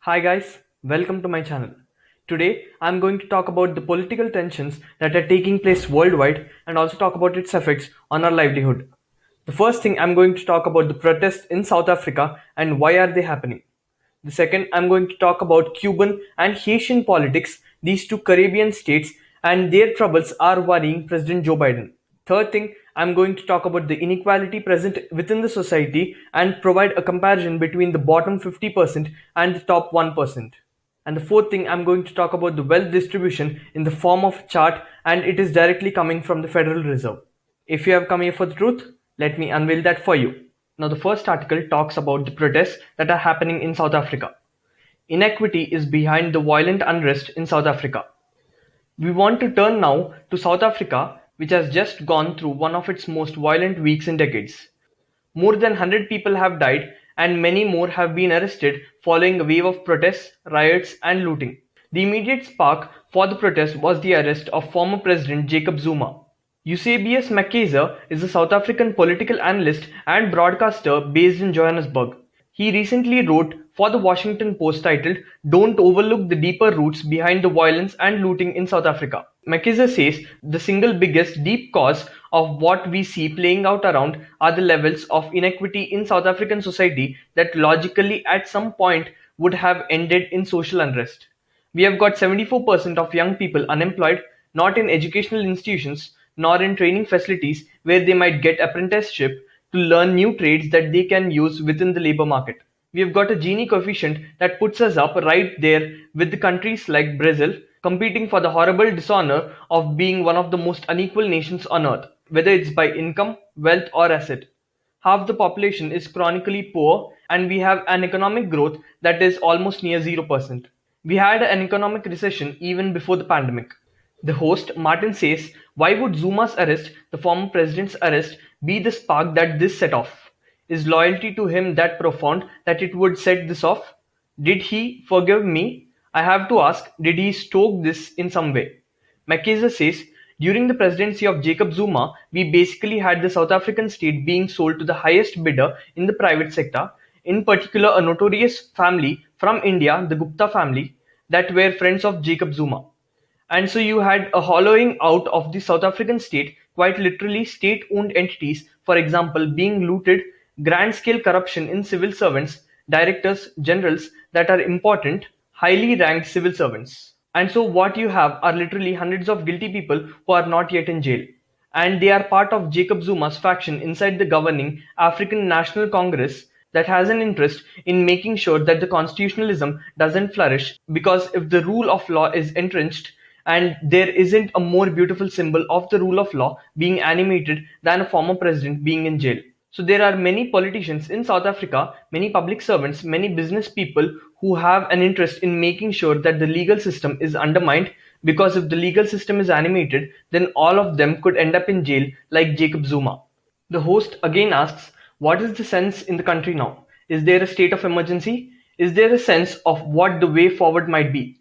Hi guys, welcome to my channel. Today I'm going to talk about the political tensions that are taking place worldwide and also talk about its effects on our livelihood. The first thing I'm going to talk about the protests in South Africa and why are they happening. The second I'm going to talk about Cuban and Haitian politics, these two Caribbean states and their troubles are worrying President Joe Biden. Third thing, I'm going to talk about the inequality present within the society and provide a comparison between the bottom 50% and the top 1%. And the fourth thing, I'm going to talk about the wealth distribution in the form of a chart and it is directly coming from the Federal Reserve. If you have come here for the truth, let me unveil that for you. Now, the first article talks about the protests that are happening in South Africa. Inequity is behind the violent unrest in South Africa. We want to turn now to South Africa, which has just gone through one of its most violent weeks in decades. More than 100 people have died, and many more have been arrested following a wave of protests, riots, and looting. The immediate spark for the protest was the arrest of former President Jacob Zuma. Eusebius Macheza is a South African political analyst and broadcaster based in Johannesburg. He recently wrote for the Washington Post titled "Don't Overlook the Deeper Roots Behind the Violence and Looting in South Africa." Macheza says the single biggest deep cause of what we see playing out around are the levels of inequity in South African society that logically at some point would have ended in social unrest. We have got 74% of young people unemployed, not in educational institutions, nor in training facilities where they might get apprenticeship to learn new trades that they can use within the labor market. We have got a Gini coefficient that puts us up right there with the countries like Brazil, competing for the horrible dishonor of being one of the most unequal nations on earth, whether it's by income, wealth, or asset. Half the population is chronically poor, and we have an economic growth that is almost near 0%. We had an economic recession even before the pandemic. The host, Martin, says, why would Zuma's arrest, the former president's arrest, be the spark that this set off? Is loyalty to him that profound that it would set this off? Did he forgive me? I have to ask, did he stoke this in some way? Macheza says, during the presidency of Jacob Zuma, we basically had the South African state being sold to the highest bidder in the private sector, in particular a notorious family from India, the Gupta family, that were friends of Jacob Zuma. And so you had a hollowing out of the South African state, quite literally state owned entities, for example, being looted, grand scale corruption in civil servants, directors, generals that are important, highly ranked civil servants. And so what you have are literally hundreds of guilty people who are not yet in jail. And they are part of Jacob Zuma's faction inside the governing African National Congress that has an interest in making sure that the constitutionalism doesn't flourish, because if the rule of law is entrenched, and there isn't a more beautiful symbol of the rule of law being animated than a former president being in jail. So there are many politicians in South Africa, many public servants, many business people who have an interest in making sure that the legal system is undermined, because if the legal system is animated, then all of them could end up in jail like Jacob Zuma. The host again asks, what is the sense in the country now? Is there a state of emergency? Is there a sense of what the way forward might be?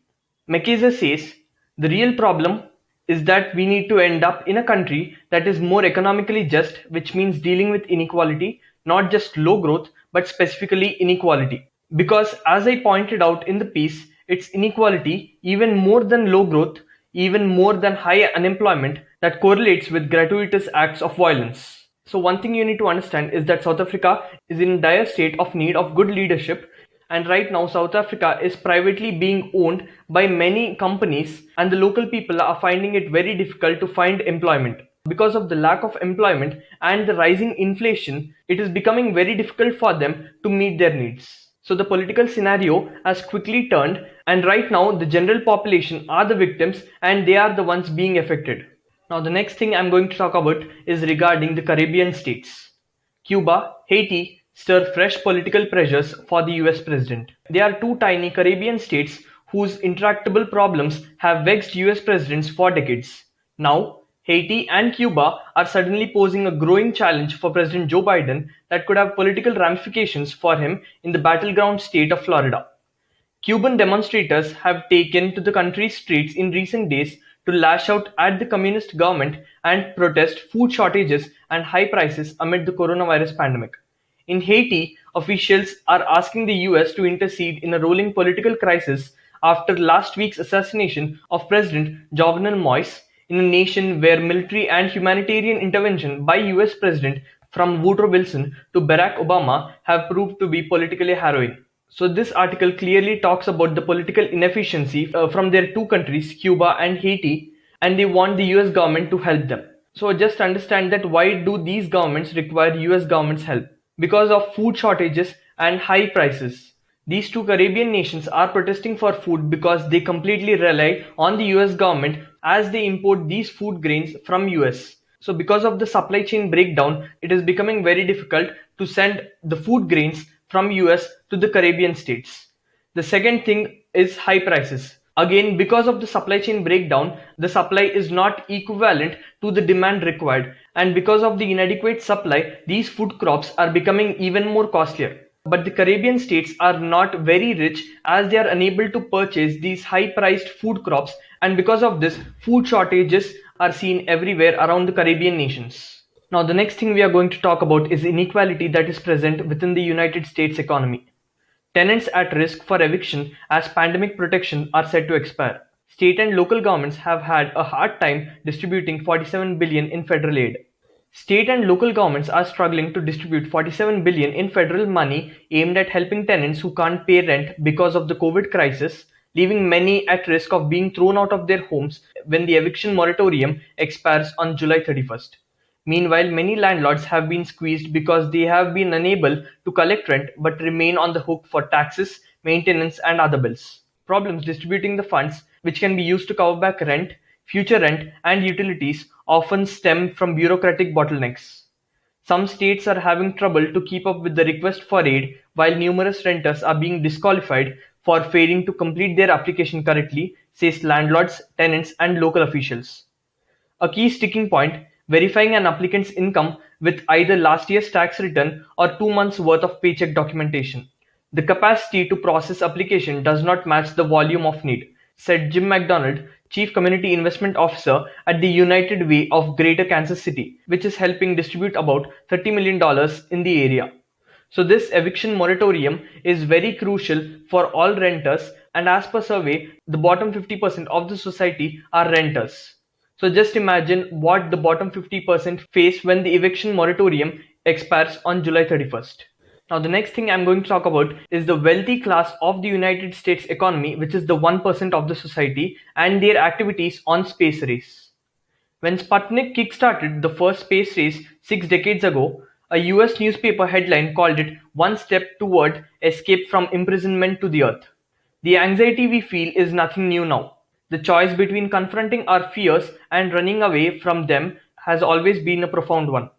Macheza says, the real problem is that we need to end up in a country that is more economically just, which means dealing with inequality, not just low growth, but specifically inequality. Because as I pointed out in the piece, it's inequality, even more than low growth, even more than high unemployment, that correlates with gratuitous acts of violence. So one thing you need to understand is that South Africa is in dire state of need of good leadership, and right now South Africa is privately being owned by many companies, and the local people are finding it very difficult to find employment. Because of the lack of employment and the rising inflation, it is becoming very difficult for them to meet their needs. So the political scenario has quickly turned, and right now the general population are the victims and they are the ones being affected. Now, the next thing I'm going to talk about is regarding the Caribbean states. Cuba, Haiti stir fresh political pressures for the US president. They are two tiny Caribbean states whose intractable problems have vexed US presidents for decades. Now, Haiti and Cuba are suddenly posing a growing challenge for President Joe Biden that could have political ramifications for him in the battleground state of Florida. Cuban demonstrators have taken to the country's streets in recent days to lash out at the communist government and protest food shortages and high prices amid the coronavirus pandemic. In Haiti, officials are asking the US to intercede in a rolling political crisis after last week's assassination of President Jovenel Moise, in a nation where military and humanitarian intervention by US President from Woodrow Wilson to Barack Obama have proved to be politically harrowing. So this article clearly talks about the political inefficiency from their two countries, Cuba and Haiti, and they want the US government to help them. So just understand that why do these governments require US government's help? Because of food shortages and high prices. These two Caribbean nations are protesting for food because they completely rely on the US government as they import these food grains from US. So because of the supply chain breakdown, it is becoming very difficult to send the food grains from US to the Caribbean states. The second thing is high prices. Again, because of the supply chain breakdown, the supply is not equivalent to the demand required, and because of the inadequate supply, these food crops are becoming even more costlier. But the Caribbean states are not very rich as they are unable to purchase these high priced food crops, and because of this, food shortages are seen everywhere around the Caribbean nations. Now, the next thing we are going to talk about is inequality that is present within the United States economy. Tenants at risk for eviction as pandemic protection are set to expire. State and local governments have had a hard time distributing 47 billion in federal aid. State and local governments are struggling to distribute 47 billion in federal money aimed at helping tenants who can't pay rent because of the COVID crisis, leaving many at risk of being thrown out of their homes when the eviction moratorium expires on July 31st. Meanwhile, many landlords have been squeezed because they have been unable to collect rent but remain on the hook for taxes, maintenance, and other bills. Problems distributing the funds, which can be used to cover back rent, future rent, and utilities, often stem from bureaucratic bottlenecks. Some states are having trouble to keep up with the request for aid, while numerous renters are being disqualified for failing to complete their application correctly, says landlords, tenants, and local officials. A key sticking point: verifying an applicant's income with either last year's tax return or 2 months' worth of paycheck documentation. The capacity to process application does not match the volume of need, said Jim McDonald, Chief Community Investment Officer at the United Way of Greater Kansas City, which is helping distribute about $30 million in the area. So this eviction moratorium is very crucial for all renters, and as per survey, the bottom 50% of the society are renters. So just imagine what the bottom 50% face when the eviction moratorium expires on July 31st. Now, the next thing I'm going to talk about is the wealthy class of the United States economy, which is the 1% of the society, and their activities on space race. When Sputnik kickstarted the first space race 6 decades ago, a US newspaper headline called it "one step toward escape from imprisonment to the Earth." The anxiety we feel is nothing new now. The choice between confronting our fears and running away from them has always been a profound one.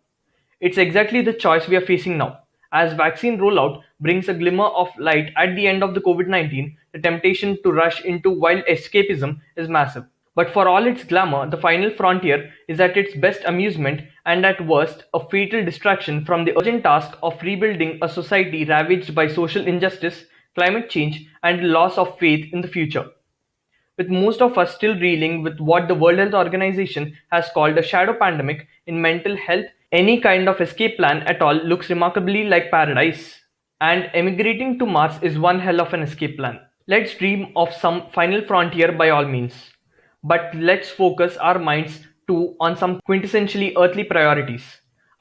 It's exactly the choice we are facing now. As vaccine rollout brings a glimmer of light at the end of the COVID-19, the temptation to rush into wild escapism is massive. But for all its glamour, the final frontier is at its best amusement and at worst a fatal distraction from the urgent task of rebuilding a society ravaged by social injustice, climate change, and loss of faith in the future. With most of us still reeling with what the World Health Organization has called a shadow pandemic in mental health, any kind of escape plan at all looks remarkably like paradise. And emigrating to Mars is one hell of an escape plan. Let's dream of some final frontier by all means. But let's focus our minds too on some quintessentially earthly priorities: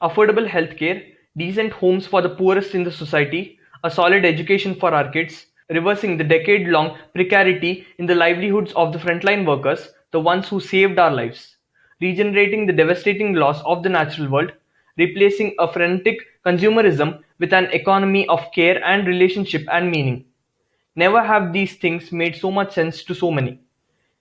affordable healthcare, decent homes for the poorest in the society, a solid education for our kids, reversing the decade-long precarity in the livelihoods of the frontline workers, the ones who saved our lives, regenerating the devastating loss of the natural world, replacing a frantic consumerism with an economy of care and relationship and meaning. Never have these things made so much sense to so many.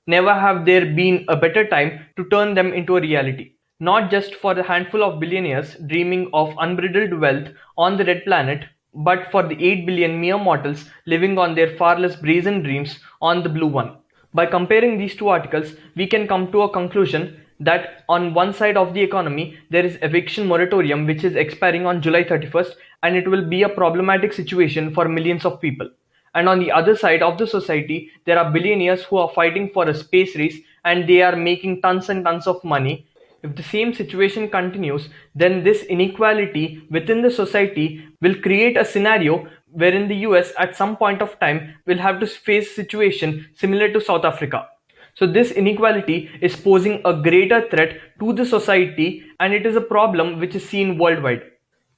Never have there been a better time to turn them into a reality. Not just for a handful of billionaires dreaming of unbridled wealth on the red planet, but for the 8 billion mere mortals living on their far less brazen dreams on the blue one. By comparing these two articles, we can come to a conclusion that on one side of the economy, there is eviction moratorium which is expiring on July 31st, and it will be a problematic situation for millions of people. And on the other side of the society, there are billionaires who are fighting for a space race and they are making tons and tons of money. If the same situation continues, then this inequality within the society will create a scenario wherein the US at some point of time will have to face a situation similar to South Africa. So this inequality is posing a greater threat to the society, and it is a problem which is seen worldwide.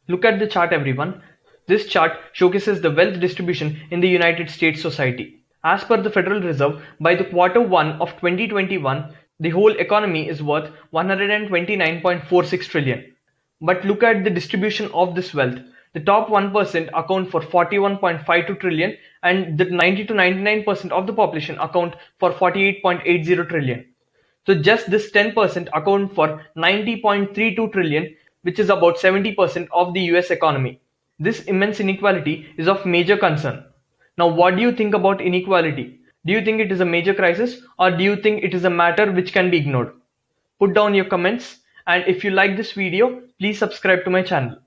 Look at the chart, everyone. This chart showcases the wealth distribution in the United States society. As per the Federal Reserve, by the quarter 1 of 2021, the whole economy is worth 129.46 trillion. But look at the distribution of this wealth. The top 1% account for 41.52 trillion, and the 90 to 99% of the population account for 48.80 trillion. So just this 10% account for 90.32 trillion, which is about 70% of the US economy. This immense inequality is of major concern. Now, what do you think about inequality? Do you think it is a major crisis, or do you think it is a matter which can be ignored? Put down your comments, and if you like this video, please subscribe to my channel.